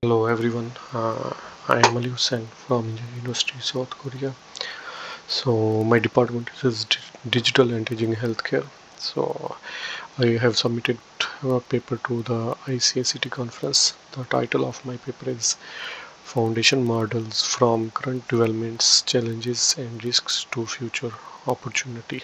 Hello everyone, I am Aliu Sen from Indian University, South Korea. So my department is Digital and Aging Healthcare. So I have submitted a paper to the ICACT conference. The title of my paper is Foundation Models from Current Developments, Challenges and Risks to Future Opportunity.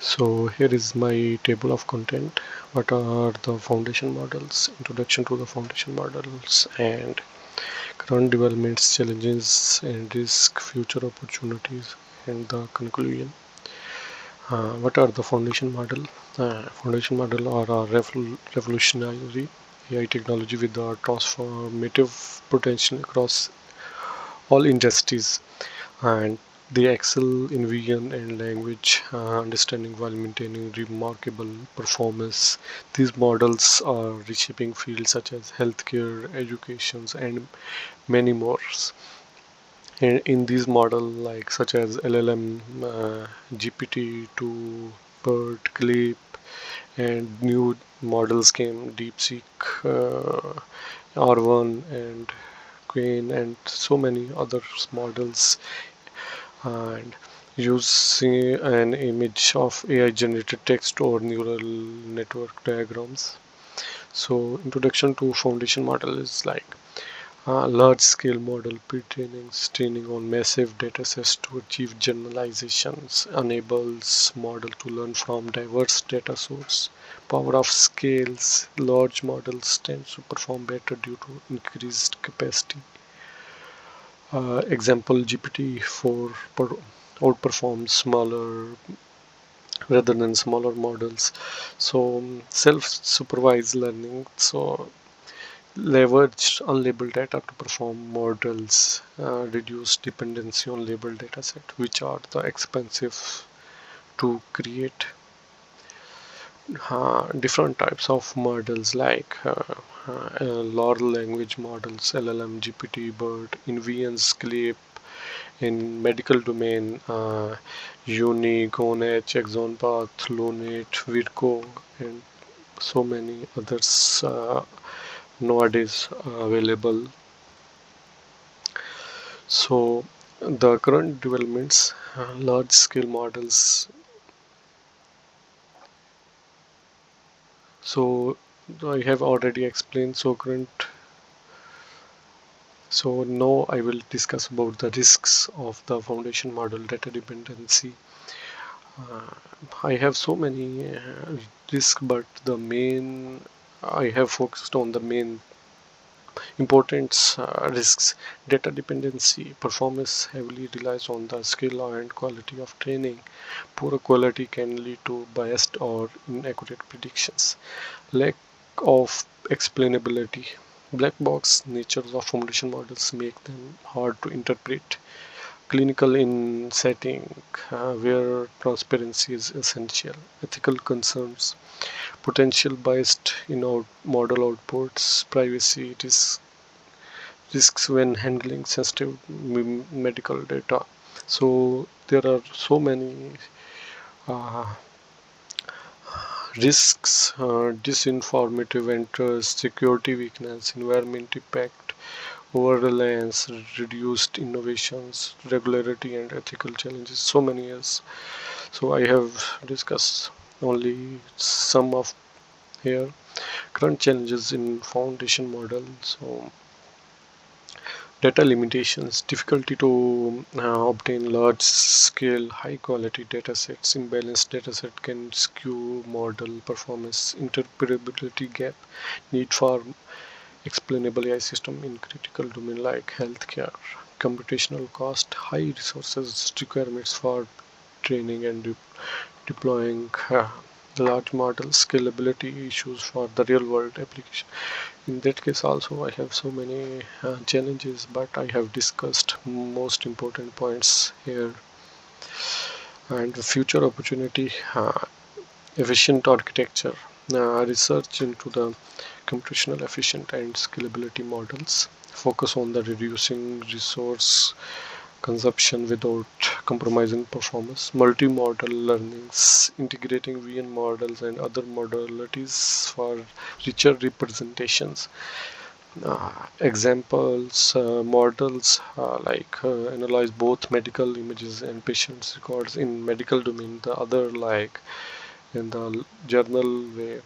So here is my table of content. What are the foundation models, introduction to the foundation models, and current developments, challenges and risk, future opportunities, and the conclusion. What are the foundation model? Foundation model are a revolutionary AI technology with a transformative potential across all industries, and they excel in vision and language understanding while maintaining remarkable performance. These models are reshaping fields such as healthcare, education, and many more. In these models like such as LLM, GPT-2, BERT, CLIP, and new models came DeepSeek, R1, and Queen, and so many other models, and using an image of AI generated text or neural network diagrams. So introduction to foundation model is like large-scale model pre-trainings, training on massive datasets to achieve generalizations, enables model to learn from diverse data sources. Power of scales, large models tend to perform better due to increased capacity. Example, GPT-4 outperforms smaller rather than smaller models. So self-supervised learning. So leverage unlabeled data to perform models, reduce dependency on labeled dataset, which are the expensive to create. Different types of models like large language models, LLM, GPT, BERT, Invians, CLIP, in medical domain, Uni, GONH, ExonPath, Lunate, Virco, and so many others nowadays available. So the current developments, large scale models. So I have already explained. So now I will discuss about the risks of the foundation model data dependency. I have so many risks, but the main I have focused on the main important risks. Data dependency performance heavily relies on the skill and quality of training. Poor quality can lead to biased or inaccurate predictions. Lack of explainability. Black box natures of foundation models make them hard to interpret. Clinical in setting where transparency is essential. Ethical concerns. Potential biased in model outputs. Privacy risks when handling sensitive medical data. So there are so many uh, risks, disinformative interest, security weakness, environment impact, over reliance, reduced innovations, regularity and ethical challenges, so many years. So I have discussed only some of here. Current challenges in foundation model. So data limitations, difficulty to obtain large scale high quality datasets. Imbalanced dataset can skew model performance. Interpretability gap, need for explainable AI system in critical domain like healthcare. Computational cost, high resources requirements for training and deploying large models. Scalability issues for the real world application. In that case also I have so many challenges, but I have discussed most important points here. And the future opportunity, efficient architecture, research into the computational efficient and scalability models, focus on the reducing resource consumption without compromising performance. Multi-modal learnings, integrating VN models and other modalities for richer representations. Examples, models analyze both medical images and patients records in medical domain. The other, like in the journal way,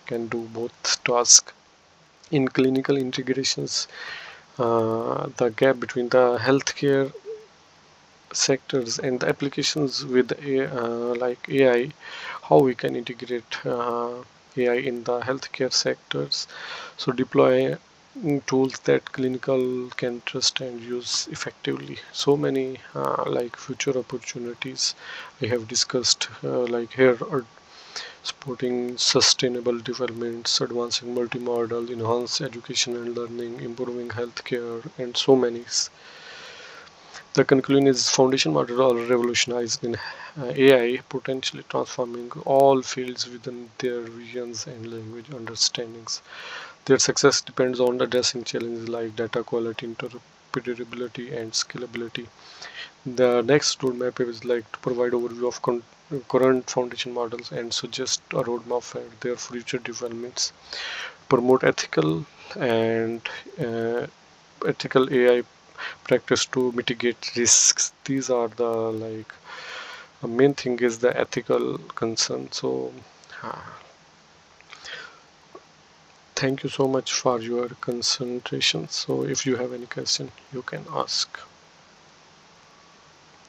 can do both tasks. In clinical integrations, the gap between the healthcare sectors and the applications with like AI, how we can integrate AI in the healthcare sectors. So deploy tools that clinical can trust and use effectively. So many like future opportunities I have discussed like here are supporting sustainable developments, advancing multimodal, enhance education and learning, improving healthcare, and so many. The conclusion is foundation models are revolutionized in AI, potentially transforming all fields within their visions and language understandings. Their success depends on addressing challenges like data quality, interoperability, and scalability. The next roadmap is like to provide overview of current foundation models and suggest a roadmap for their future developments. Promote and uh, ethical AI practice to mitigate risks. These are the like the main thing is the ethical concern. So uh, thank you so much for your concentration. So if you have any question, you can ask.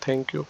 Thank you.